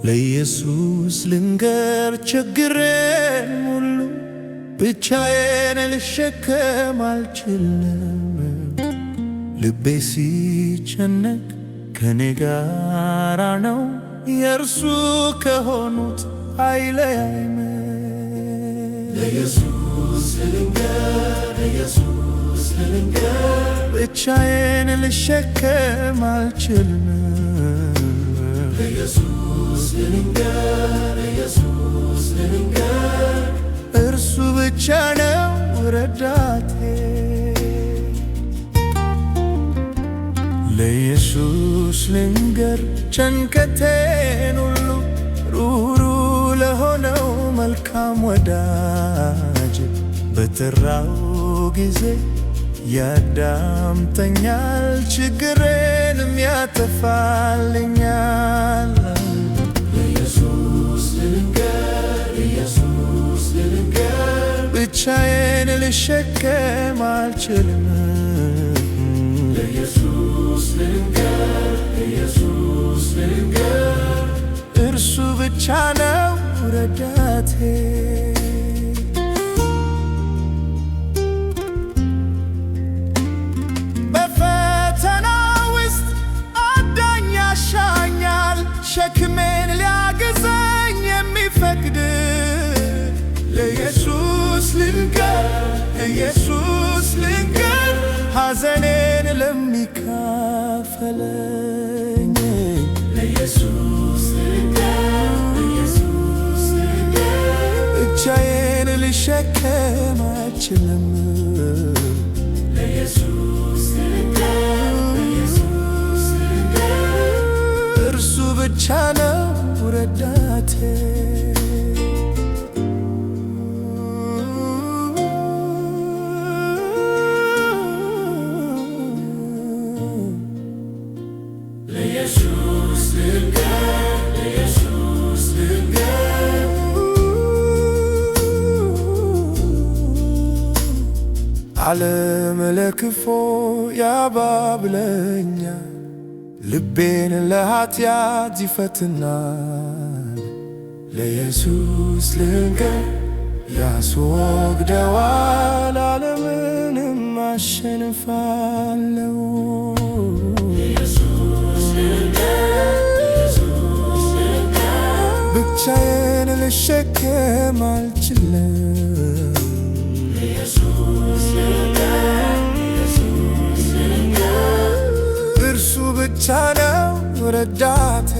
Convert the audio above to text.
ለኢየሱስ ልንገር ችግሬን ሁሉ ብቻዬን ልሸከም አልችልም። ልቤ ሲጨነቅ ከኔ ጋራ ነው፣ የእርሱ ከሆኑት አይለያይም። ለኢየሱስ ልንገር፣ ለኢየሱስ ልንገር ብቻዬን ልሸከም አልችልም። ለኢየሱስ ልንገር፣ ለኢየሱስ ልንገር እርሱ ብቻ ነው ረዳቴ። ለኢየሱስ ልንገር ጭንቀቴን ሁሉ ሩሩ ለሆነው መልካም ወዳጅ በጠራው ጊዜ ያዳምጠኛል፣ ችግሬንም ያጠፋልኛል። ለኢየሱስ ልንገር፣ ለኢየሱስ ልንገር ብቻዬን ልሸከም አልችልም። ለኢየሱስ ልንገር፣ ለኢየሱስ ልንገር እርሱ ብቻ ነው ረዳቴ። በፈተና ውስጥ አዳኝ ያሻኛል፣ ሸክሜን ሊያግዘኝ የሚፈቅድ። ለኢየሱስ ልንገር፣ ለኢየሱስ ልንገር ሐዘኔን ለሚካፈለኝ። ለኢየሱስ ልንገር፣ ለኢየሱስ ልንገር ብቻዬን ልሸከም አልችልም። ለኢየሱስ ልንገር፣ ለኢየሱስ ልንገር እርሱ ብቻ ነው ረዳቴ። ለኢየሱስ ልንገር፣ ለኢየሱስ ልንገር ዓለም ለክፉ ያባብለኛል፣ ልቤን ለኃጢአት ይፈትናል። ለኢየሱስ ልንገር ያስወግደዋል፣ ዓለምንም አሸንፋለሁ። ብቻዬን ልሸከም አልችልም። እርሱ ብቻ ነው ረዳቴ።